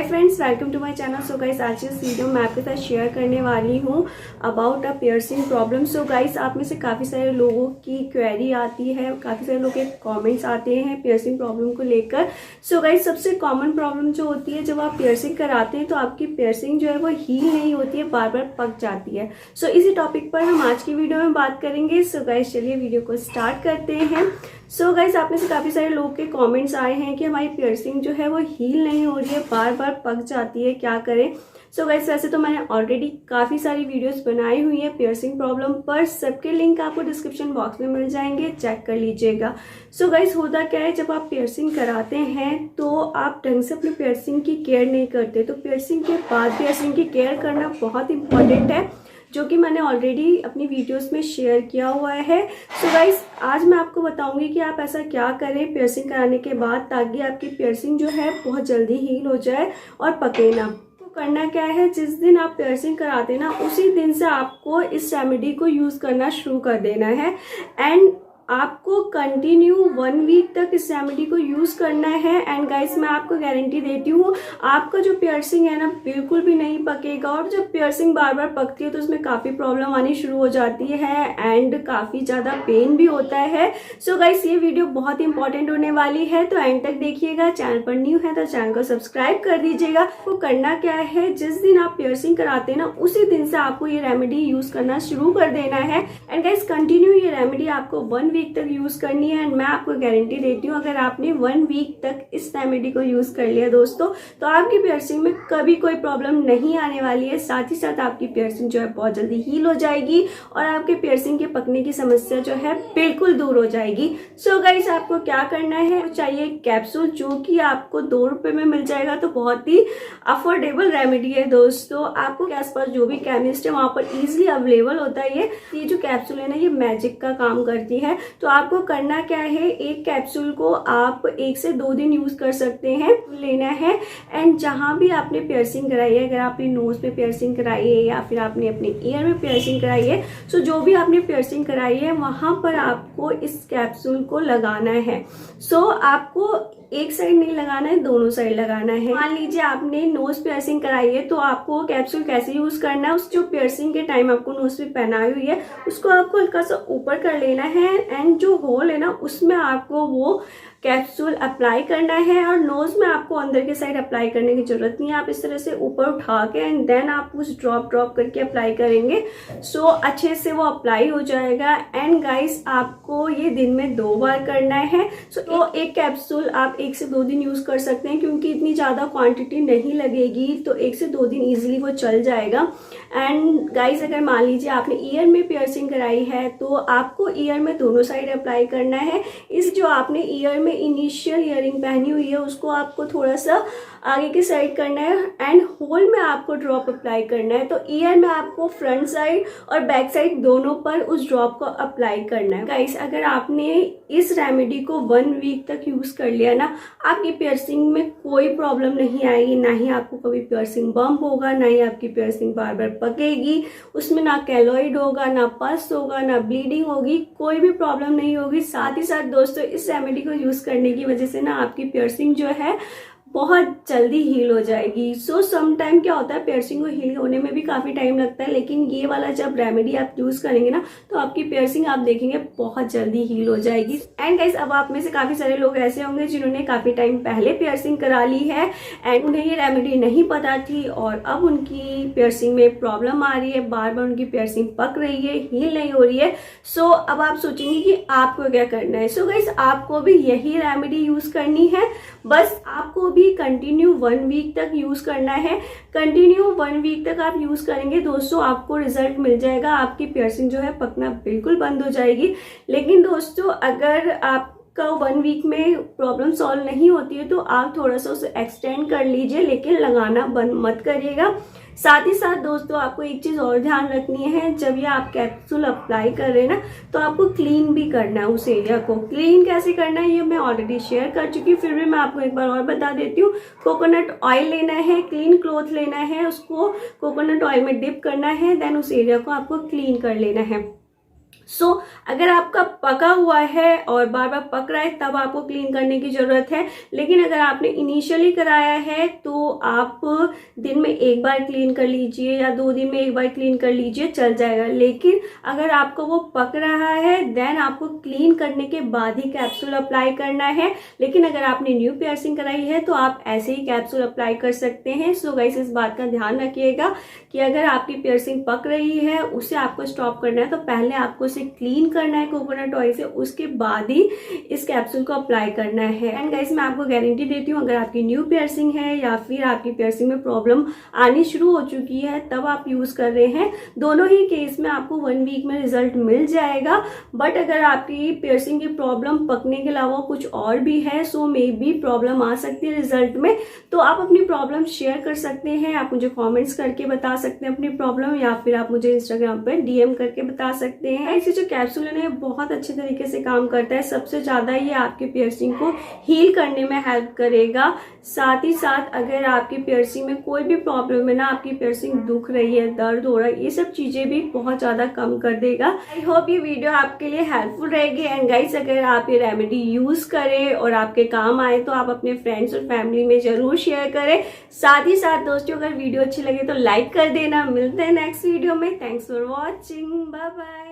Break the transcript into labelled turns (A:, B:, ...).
A: Hi friends, welcome to my channel. So guys, आज इस video में आपके साथ शेयर करने वाली हूँ about a piercing problem. So guys, आप में से काफ़ी सारे लोगों की क्वेरी आती है, काफ़ी सारे लोगों के कमेंट्स आते हैं पियर्सिंग प्रॉब्लम को लेकर। सो गाइस, सबसे कॉमन प्रॉब्लम जो होती है, जब आप पियर्सिंग कराते हैं तो आपकी पियर्सिंग जो है वो हील नहीं होती है, बार बार पक जाती है। सो इसी टॉपिक पर हम आज की वीडियो में बात करेंगे। सो गाइस, चलिए वीडियो को स्टार्ट करते हैं। सो गाइस, आप में से काफ़ी सारे लोगों के कमेंट्स आए हैं कि हमारी पियर्सिंग जो है वो हील नहीं हो रही है, बार बार पक जाती है, क्या करें। सो गाइस, वैसे तो मैंने ऑलरेडी काफ़ी सारी वीडियोस बनाई हुई है पियर्सिंग प्रॉब्लम पर, सबके लिंक आपको डिस्क्रिप्शन बॉक्स में मिल जाएंगे, चेक कर लीजिएगा। सो गाइस, होता क्या है, जब आप पियर्सिंग कराते हैं तो आप ढंग से अपनी पियर्सिंग की केयर नहीं करते, तो पियर्सिंग के बाद पियर्सिंग की केयर करना बहुत इंपॉर्टेंट है, जो कि मैंने ऑलरेडी अपनी वीडियोस में शेयर किया हुआ है। सो गाइस, आज मैं आपको बताऊंगी कि आप ऐसा क्या करें पियर्सिंग कराने के बाद, ताकि आपकी पियर्सिंग जो है बहुत जल्दी हील हो जाए और पके ना। तो करना क्या है, जिस दिन आप पियर्सिंग कराते हैं ना, उसी दिन से आपको इस रेमेडी को यूज़ करना शुरू कर देना है। एंड आपको कंटिन्यू 1 वीक तक इस रेमेडी को यूज़ करना है। एंड गाइस, मैं आपको गारंटी देती हूँ, आपका जो पियर्सिंग है ना, बिल्कुल भी नहीं पकेगा। और जब पियर्सिंग बार बार पकती है तो उसमें काफ़ी प्रॉब्लम आनी शुरू हो जाती है एंड काफ़ी ज़्यादा पेन भी होता है। सो गाइस, ये वीडियो बहुत इंपॉर्टेंट होने वाली है, तो एंड तक देखिएगा। चैनल पर न्यू है तो चैनल को सब्सक्राइब कर दीजिएगा। आपको करना क्या है, जिस दिन आप पियर्सिंग कराते हैं ना, उसी दिन से आपको ये रेमेडी यूज़ करना शुरू कर देना है। एंड गाइस, कंटिन्यू ये रेमेडी आपको 1 वीक तक यूज करनी है। एंड मैं आपको गारंटी देती हूँ, अगर आपने 1 वीक तक इस रेमेडी को यूज कर लिया दोस्तों, तो आपकी पियर्सिंग में कभी कोई प्रॉब्लम नहीं आने वाली है। साथ ही साथ आपकी पियर्सिंग जो है बहुत जल्दी हील हो जाएगी और आपके पियर्सिंग के पकने की समस्या जो है बिल्कुल दूर हो जाएगी। सो गाइस, आपको क्या करना है, चाहिए कैप्सूल, जो कि आपको 2 रुपए में मिल जाएगा। तो बहुत ही अफोर्डेबल रेमेडी है दोस्तों। आपको के आसपास जो भी केमिस्ट है वहां पर इजिली अवेलेबल होता है। ये जो कैप्सूल है ना, ये मैजिक का काम करती है। तो आपको करना क्या है, एक कैप्सूल को आप 1 से 2 दिन यूज कर सकते हैं, लेना है। एंड जहां भी आपने पियर्सिंग कराई है, अगर आपने नोज पे पियर्सिंग कराई है या फिर आपने अपने ईयर में पियर्सिंग कराई है, सो जो भी आपने पियर्सिंग कराई है वहां पर आपको इस कैप्सूल को लगाना है। सो आपको एक साइड नहीं लगाना है, दोनों साइड लगाना है। मान लीजिए आपने नोज पियर्सिंग कराई है, तो आपको कैप्सूल कैसे यूज करना है, उस जो पियर्सिंग के टाइम आपको नोज पे पहनाई हुई है उसको आपको हल्का सा ऊपर कर लेना है। एंड जो होल है ना, उसमें आपको वो कैप्सूल अप्लाई करना है। और नोज में आपको अंदर के साइड अप्लाई करने की जरूरत नहीं है, आप इस तरह से ऊपर उठा के एंड देन आप उस ड्रॉप करके अप्लाई करेंगे। सो अच्छे से वो अप्लाई हो जाएगा। एंड गाइस, आपको ये दिन में 2 बार करना है। सो तो एक कैप्सूल आप 1 से 2 दिन यूज कर सकते हैं, क्योंकि इतनी ज्यादा क्वांटिटी नहीं लगेगी, तो 1 से 2 दिन इजिली वो चल जाएगा। एंड गाइस, अगर मान लीजिए आपने ईयर में पियर्सिंग कराई है, तो आपको ईयर में दोनों साइड अप्लाई करना है। इस जो आपने ईयर में इनिशियल ईयरिंग पहनी हुई है, उसको आपको थोड़ा सा आगे की साइड करना है एंड होल में आपको ड्रॉप अप्लाई करना है। तो ईयर में आपको फ्रंट साइड और बैक साइड दोनों पर उस ड्रॉप को अप्लाई करना है। गाइस, अगर आपने इस रेमेडी को 1 वीक तक यूज कर लिया ना, आपकी पियर्सिंग में कोई प्रॉब्लम नहीं आएगी, ना ही आपको कभी पियर्सिंग बम्प होगा, ना ही आपकी पियर्सिंग बार बार पकेगी, उसमें ना केलॉइड होगा, ना पस होगा, ना ब्लीडिंग होगी, कोई भी प्रॉब्लम नहीं होगी। साथ ही साथ दोस्तों, इस रेमेडी को यूज करने की वजह से ना आपकी पियर्सिंग जो है बहुत जल्दी हील हो जाएगी। सो सम टाइम क्या होता है, पियर्सिंग को हील होने में भी काफी टाइम लगता है, लेकिन ये वाला जब रेमेडी आप यूज करेंगे ना, तो आपकी पियर्सिंग आप देखेंगे बहुत जल्दी हील हो जाएगी। एंड गाइस, अब आप में से काफी सारे लोग ऐसे होंगे जिन्होंने काफी टाइम पहले पियर्सिंग करा ली है एंड उन्हें ये रेमेडी नहीं पता थी, और अब उनकी पियर्सिंग में प्रॉब्लम आ रही है, बार बार उनकी पियर्सिंग पक रही है, हील नहीं हो रही है। सो अब आप सोचेंगे कि आपको क्या करना है। सो गाइस, आपको भी यही रेमेडी यूज करनी है, बस आपको भी कंटिन्यू 1 वीक तक यूज करना है। कंटिन्यू 1 वीक तक आप यूज करेंगे दोस्तों, आपको रिजल्ट मिल जाएगा, आपकी पियर्सिंग जो है पकना बिल्कुल बंद हो जाएगी। लेकिन दोस्तों, अगर आपका 1 वीक में प्रॉब्लम सॉल्व नहीं होती है, तो आप थोड़ा सा उसे एक्सटेंड कर लीजिए, लेकिन लगाना बंद मत करिएगा। साथ ही साथ दोस्तों, आपको एक चीज और ध्यान रखनी है, जब ये आप कैप्सूल अप्लाई कर रहे हैं ना, तो आपको क्लीन भी करना है उस एरिया को। क्लीन कैसे करना है ये मैं ऑलरेडी शेयर कर चुकी हूँ, फिर भी मैं आपको एक बार और बता देती हूँ। कोकोनट ऑयल लेना है, क्लीन क्लॉथ लेना है, उसको कोकोनट ऑयल में डिप करना है, देन उस एरिया को आपको क्लीन कर लेना है। अगर आपका पका हुआ है और बार बार पक रहा है तब आपको क्लीन करने की ज़रूरत है। लेकिन अगर आपने इनिशियली कराया है तो आप दिन में एक बार क्लीन कर लीजिए या 2 दिन में एक बार क्लीन कर लीजिए, चल जाएगा। लेकिन अगर आपको वो पक रहा है देन आपको क्लीन करने के बाद ही कैप्सूल अप्लाई करना है। लेकिन अगर आपने न्यू पियर्सिंग कराई है तो आप ऐसे ही कैप्सूल अप्लाई कर सकते हैं। सो गाइस इस बात का ध्यान रखिएगा कि अगर आपकी पियर्सिंग पक रही है उसे आपको स्टॉप करना है तो पहले आपको उसे क्लीन करना है कोकोनट ऑयल से, उसके बाद ही इस कैप्सूल को अप्लाई करना है। एंड गाइस मैं आपको गारंटी देती हूँ अगर आपकी न्यू पियर्सिंग है या फिर आपकी पियर्सिंग में प्रॉब्लम आनी शुरू हो चुकी है तब आप यूज कर रहे हैं, दोनों ही केस में आपको 1 वीक में रिजल्ट मिल जाएगा। बट अगर आपकी पियर्सिंग की प्रॉब्लम पकने के अलावा कुछ और भी है सो मे बी प्रॉब्लम आ सकती है रिजल्ट में, तो आप अपनी प्रॉब्लम शेयर कर सकते हैं। आप मुझे कमेंट्स करके बता सकते हैं अपनी प्रॉब्लम या फिर आप मुझे इंस्टाग्राम पे डीएम करके बता सकते हैं। ऐसे जो कैप्सूल है बहुत अच्छे तरीके से काम करता है। सबसे ज्यादा ये आपके पियर्सिंग को हील करने में हेल्प करेगा। साथ ही साथ अगर आपकी पियर्सिंग में कोई भी प्रॉब्लम है ना, आपकी पियर्सिंग दुख रही है, दर्द हो रहा है, ये सब चीजें भी बहुत ज्यादा कम कर देगा। आई होप ये वीडियो आपके लिए हेल्पफुल रहेगी। एंड गाइस अगर आप ये रेमेडी यूज करें और आपके काम आए तो आप अपने फ्रेंड्स और फैमिली में जरूर शेयर करें। साथ ही साथ दोस्तों अगर वीडियो अच्छी लगे तो लाइक कर देना। मिलते हैं नेक्स्ट वीडियो में। Thanks for watching, bye bye.